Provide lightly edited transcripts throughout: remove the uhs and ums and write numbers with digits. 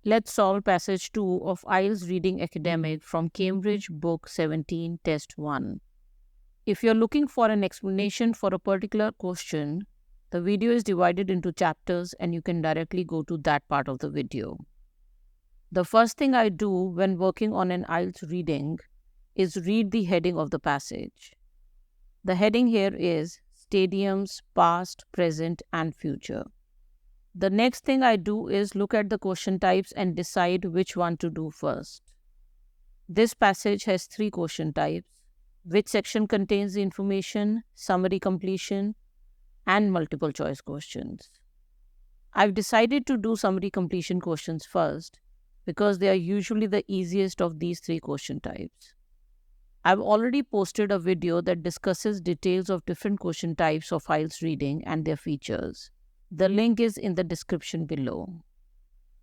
Let's solve passage 2 of IELTS Reading Academic from Cambridge Book 17, Test 1. If you're looking for an explanation for a particular question, the video is divided into chapters and you can directly go to that part of the video. The first thing I do when working on an IELTS reading is read the heading of the passage. The heading here is Stadiums, Past, Present and Future. The next thing I do is look at the question types and decide which one to do first. This passage has 3 question types: which section contains the information, summary completion, and multiple choice questions. I've decided to do summary completion questions first because they are usually the easiest of these 3 question types. I've already posted a video that discusses details of different question types of IELTS reading and their features. The link is in the description below.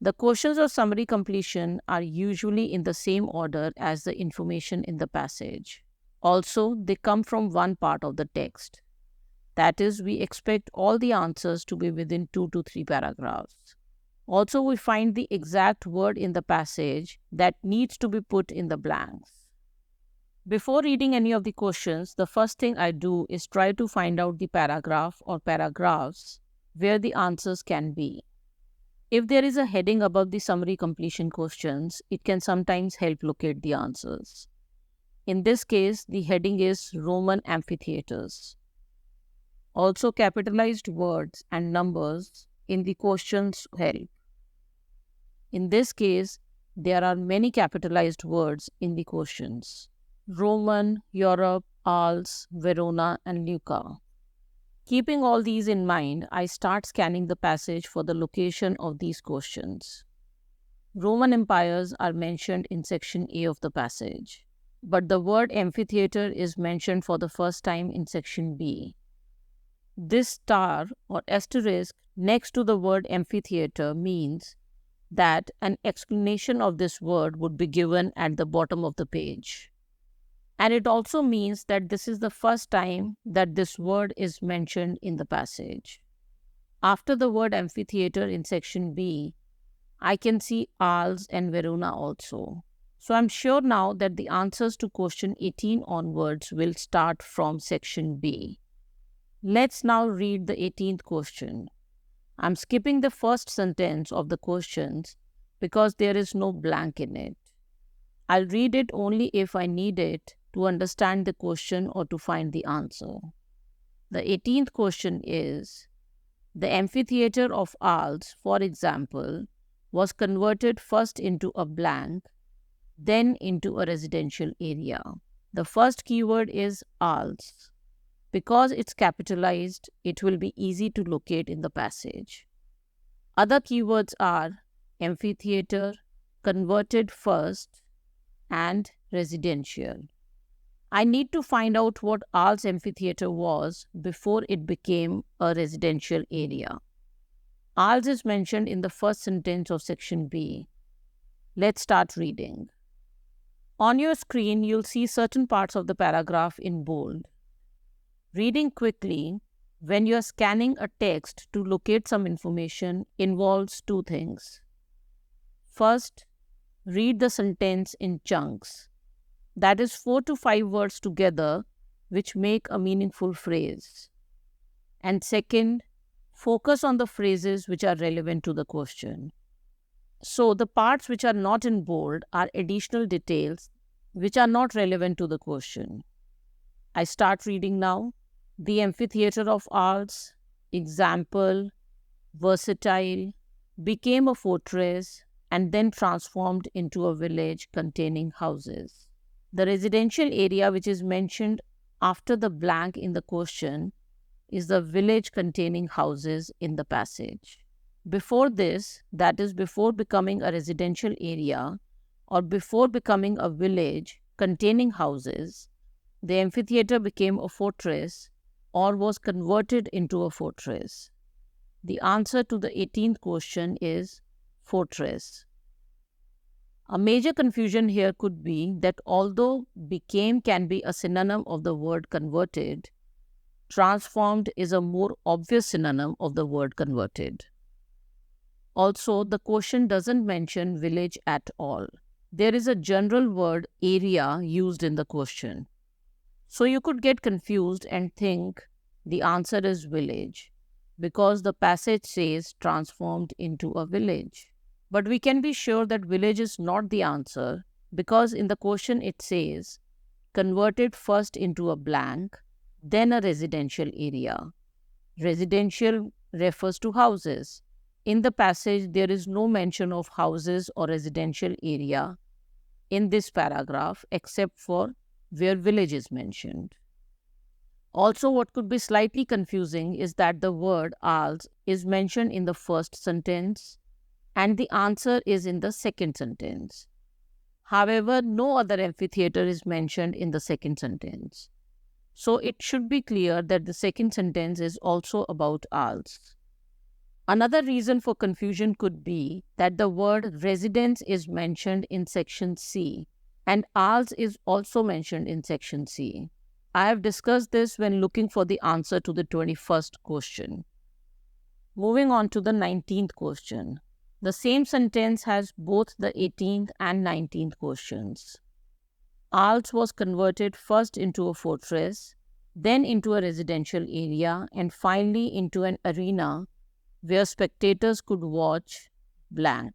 The questions of summary completion are usually in the same order as the information in the passage. Also, they come from one part of the text. That is, we expect all the answers to be within 2 to 3 paragraphs. Also, we find the exact word in the passage that needs to be put in the blanks. Before reading any of the questions, the first thing I do is try to find out the paragraph or paragraphs where the answers can be. If there is a heading above the summary completion questions, it can sometimes help locate the answers. In this case, the heading is Roman amphitheaters. Also, capitalized words and numbers in the questions help. In this case, there are many capitalized words in the questions: Roman, Europe, Arles, Verona, and Lucca. Keeping all these in mind, I start scanning the passage for the location of these questions. Roman empires are mentioned in section A of the passage, but the word amphitheater is mentioned for the first time in section B. This star or asterisk next to the word amphitheater means that an explanation of this word would be given at the bottom of the page. And it also means that this is the first time that this word is mentioned in the passage. After the word amphitheater in section B, I can see Arles and Verona also. So I'm sure now that the answers to question 18 onwards will start from section B. Let's now read the 18th question. I'm skipping the first sentence of the questions because there is no blank in it. I'll read it only if I need it to understand the question or to find the answer. The 18th question is, the amphitheater of Arles, for example, was converted first into a blank, then into a residential area. The first keyword is Arles. Because it's capitalized, it will be easy to locate in the passage. Other keywords are amphitheater, converted first, and residential. I need to find out what Arles Amphitheater was before it became a residential area. Arles is mentioned in the first sentence of section B. Let's start reading. On your screen, you'll see certain parts of the paragraph in bold. Reading quickly when you are scanning a text to locate some information involves 2 things. First, read the sentence in chunks. That is 4 to 5 words together which make a meaningful phrase. And second, focus on the phrases which are relevant to the question. So the parts which are not in bold are additional details which are not relevant to the question. I start reading now. The amphitheater of Arles, example, versatile, became a fortress and then transformed into a village containing houses. The residential area which is mentioned after the blank in the question is the village containing houses in the passage. Before this, that is before becoming a residential area or before becoming a village containing houses, the amphitheater became a fortress or was converted into a fortress. The answer to the 18th question is fortress. A major confusion here could be that although became can be a synonym of the word converted, transformed is a more obvious synonym of the word converted. Also, the question doesn't mention village at all. There is a general word area used in the question. So you could get confused and think the answer is village because the passage says transformed into a village. But we can be sure that village is not the answer because in the question it says converted first into a blank, then a residential area. Residential refers to houses. In the passage, there is no mention of houses or residential area in this paragraph except for where village is mentioned. Also, what could be slightly confusing is that the word IELTS is mentioned in the first sentence and the answer is in the second sentence. However, no other amphitheater is mentioned in the second sentence. So it should be clear that the second sentence is also about IELTS. Another reason for confusion could be that the word residence is mentioned in section C and IELTS is also mentioned in section C. I have discussed this when looking for the answer to the 21st question. Moving on to the 19th question. The same sentence has both the 18th and 19th questions. IELTS was converted first into a fortress, then into a residential area, and finally into an arena where spectators could watch blank.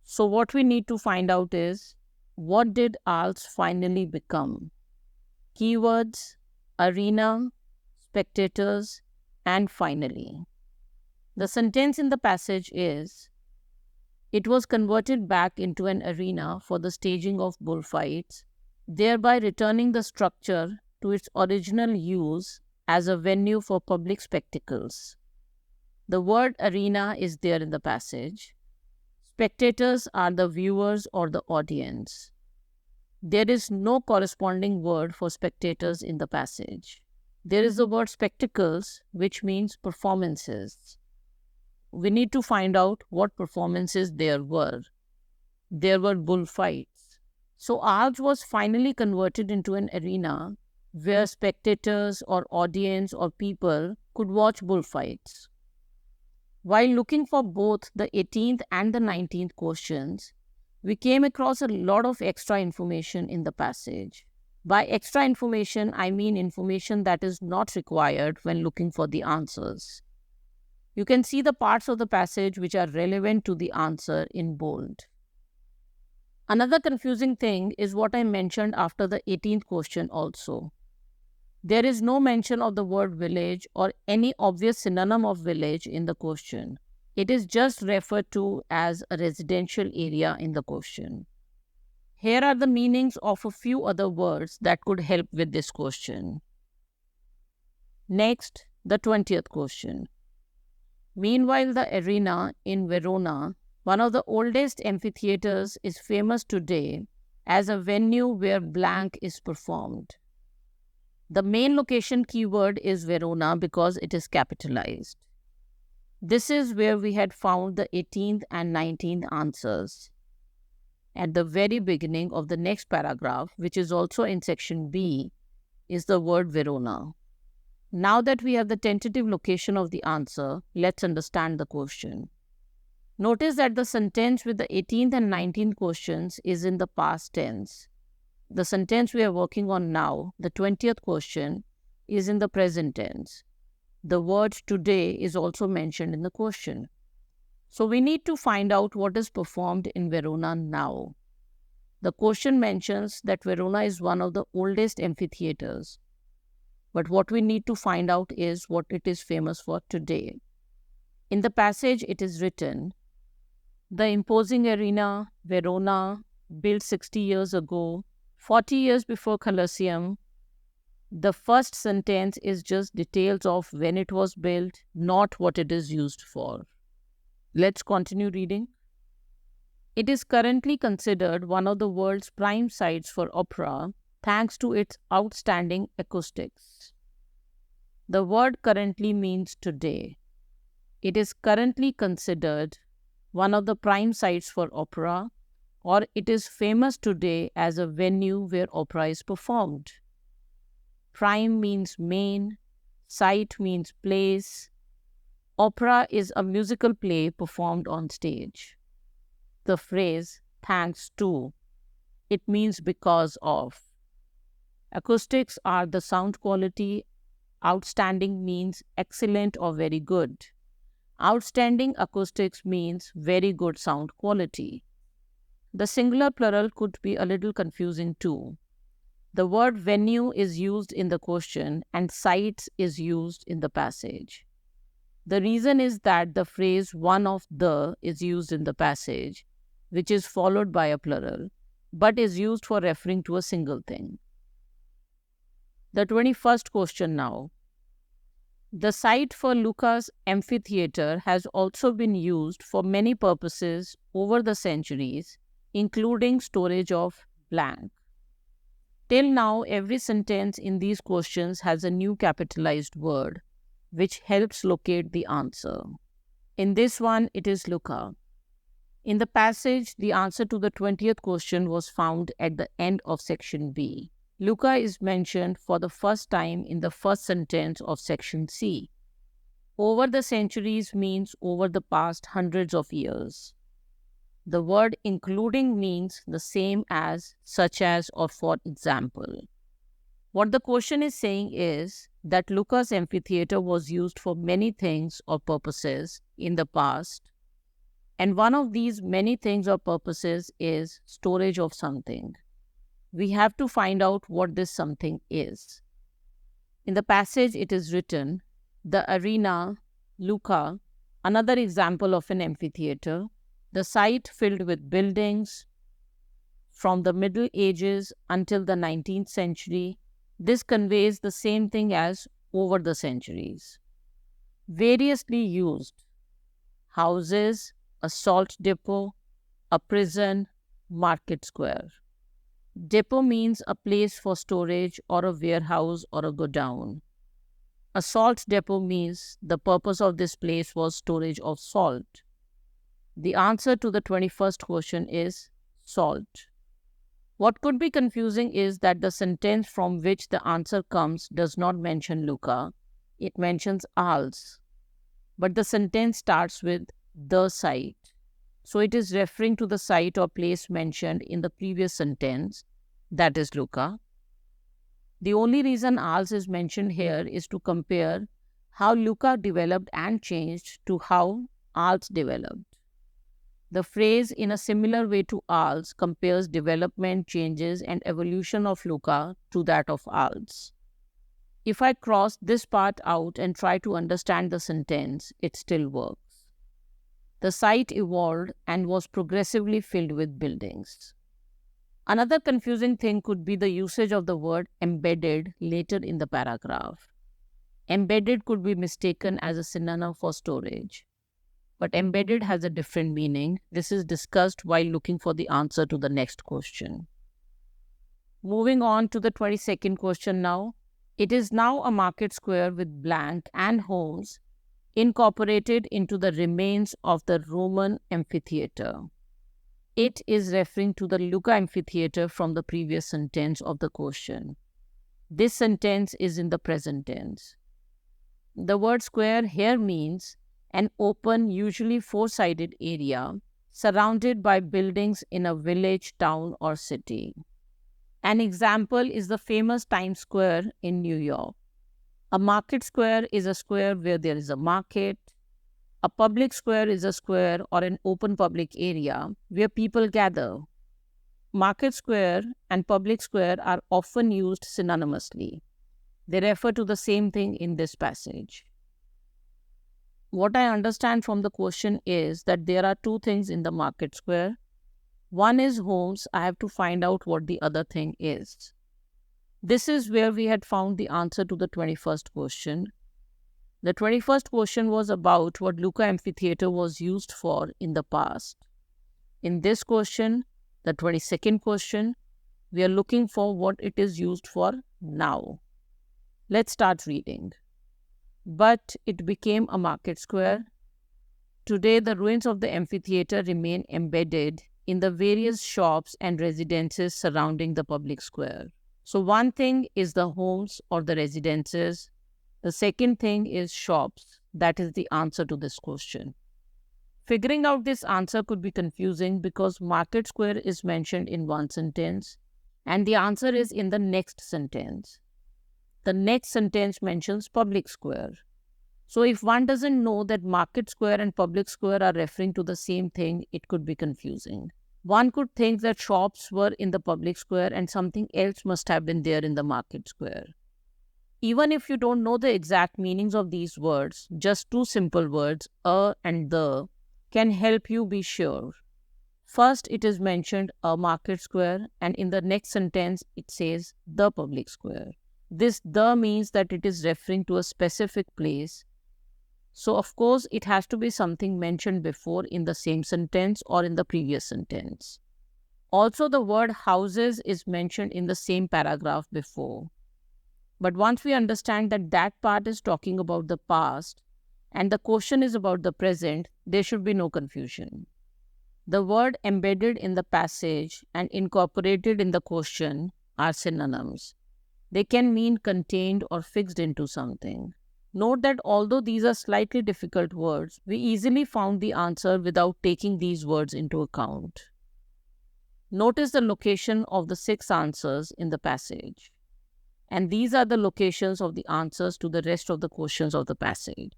So what we need to find out is, what did IELTS finally become? Keywords, arena, spectators, and finally. The sentence in the passage is, it was converted back into an arena for the staging of bullfights, thereby returning the structure to its original use as a venue for public spectacles. The word arena is there in the passage. Spectators are the viewers or the audience. There is no corresponding word for spectators in the passage. There is the word spectacles, which means performances. We need to find out what performances there were. There were bullfights. So IELTS was finally converted into an arena where spectators or audience or people could watch bullfights. While looking for both the 18th and the 19th questions, we came across a lot of extra information in the passage. By extra information, I mean information that is not required when looking for the answers. You can see the parts of the passage which are relevant to the answer in bold. Another confusing thing is what I mentioned after the 18th question also. There is no mention of the word village or any obvious synonym of village in the question. It is just referred to as a residential area in the question. Here are the meanings of a few other words that could help with this question. Next, the 20th question. Meanwhile, the arena in Verona, one of the oldest amphitheaters, is famous today as a venue where blank is performed. The main location keyword is Verona because it is capitalized. This is where we had found the 18th and 19th answers. At the very beginning of the next paragraph, which is also in section B, is the word Verona. Now that we have the tentative location of the answer, let's understand the question. Notice that the sentence with the 18th and 19th questions is in the past tense. The sentence we are working on now, the 20th question, is in the present tense. The word today is also mentioned in the question. So we need to find out what is performed in Verona now. The question mentions that Verona is one of the oldest amphitheaters. But what we need to find out is what it is famous for today. In the passage, it is written, the imposing arena, Verona, built 60 years ago, 40 years before Colosseum. The first sentence is just details of when it was built, not what it is used for. Let's continue reading. It is currently considered one of the world's prime sites for opera, thanks to its outstanding acoustics. The word currently means today. It is currently considered one of the prime sites for opera, or it is famous today as a venue where opera is performed. Prime means main, site means place. Opera is a musical play performed on stage. The phrase thanks to, it means because of. Acoustics are the sound quality. Outstanding means excellent or very good. Outstanding acoustics means very good sound quality. The singular plural could be a little confusing too. The word venue is used in the question and sites is used in the passage. The reason is that the phrase one of the is used in the passage, which is followed by a plural, but is used for referring to a single thing. The 21st question now. The site for Lucca's amphitheater has also been used for many purposes over the centuries, including storage of blank. Till now, every sentence in these questions has a new capitalized word, which helps locate the answer. In this one, it is Lucca. In the passage, the answer to the 20th question was found at the end of section B. Lucca is mentioned for the first time in the first sentence of section C. Over the centuries means over the past hundreds of years. The word including means the same as, such as, or for example. What the question is saying is that Lucca's amphitheater was used for many things or purposes in the past, and one of these many things or purposes is storage of something. We have to find out what this something is. In the passage, it is written, the arena, Lucca, another example of an amphitheater, the site filled with buildings from the Middle Ages until the 19th century. This conveys the same thing as over the centuries. Variously used: houses, a salt depot, a prison, market square. Depot means a place for storage or a warehouse or a godown. A salt depot means the purpose of this place was storage of salt. The answer to the 21st question is salt. What could be confusing is that the sentence from which the answer comes does not mention Lucca, it mentions IELTS. But the sentence starts with the site. So it is referring to the site or place mentioned in the previous sentence, that is Lucca. The only reason IELTS is mentioned here is to compare how Lucca developed and changed to how IELTS developed. The phrase in a similar way to IELTS compares development, changes, and evolution of Lucca to that of IELTS. If I cross this part out and try to understand the sentence, it still works. The site evolved and was progressively filled with buildings. Another confusing thing could be the usage of the word embedded later in the paragraph. Embedded could be mistaken as a synonym for storage. But embedded has a different meaning. This is discussed while looking for the answer to the next question. Moving on to the 22nd question now. It is now a market square with blank and homes incorporated into the remains of the Roman amphitheater. It is referring to the Lucca amphitheater from the previous sentence of the question. This sentence is in the present tense. The word square here means an open, usually four-sided area surrounded by buildings in a village, town, or city. An example is the famous Times Square in New York. A market square is a square where there is a market. A public square is a square or an open public area where people gather. Market square and public square are often used synonymously. They refer to the same thing in this passage. What I understand from the question is that there are two things in the market square. One is homes. I have to find out what the other thing is. This is where we had found the answer to the 21st question. The 21st question was about what Lucca amphitheater was used for in the past. In this question, the 22nd question, we are looking for what it is used for now. Let's start reading. But it became a market square. Today, the ruins of the amphitheater remain embedded in the various shops and residences surrounding the public square. So one thing is the homes or the residences. The second thing is shops. That is the answer to this question. Figuring out this answer could be confusing because market square is mentioned in one sentence and the answer is in the next sentence. The next sentence mentions public square. So if one doesn't know that market square and public square are referring to the same thing, it could be confusing. One could think that shops were in the public square and something else must have been there in the market square. Even if you don't know the exact meanings of these words, just two simple words, a and the, can help you be sure. First, it is mentioned a market square, and in the next sentence, it says the public square. This the means that it is referring to a specific place. So, of course, it has to be something mentioned before in the same sentence or in the previous sentence. Also, the word houses is mentioned in the same paragraph before. But once we understand that that part is talking about the past and the question is about the present, there should be no confusion. The word embedded in the passage and incorporated in the question are synonyms. They can mean contained or fixed into something. Note that although these are slightly difficult words, we easily found the answer without taking these words into account. Notice the location of the 6 answers in the passage. And these are the locations of the answers to the rest of the questions of the passage.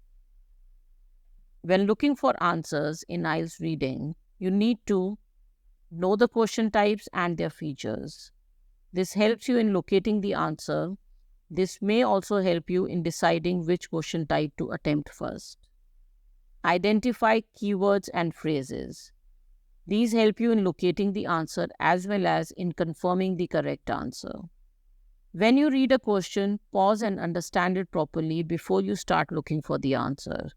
When looking for answers in IELTS reading, you need to know the question types and their features. This helps you in locating the answer. This may also help you in deciding which question type to attempt first. Identify keywords and phrases. These help you in locating the answer as well as in confirming the correct answer. When you read a question, pause and understand it properly before you start looking for the answer.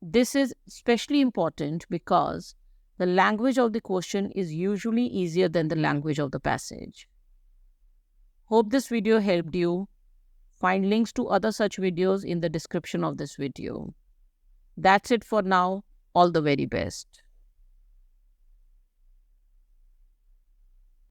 This is especially important because the language of the question is usually easier than the language of the passage. Hope this video helped you. Find links to other such videos in the description of this video. That's it for now. All the very best.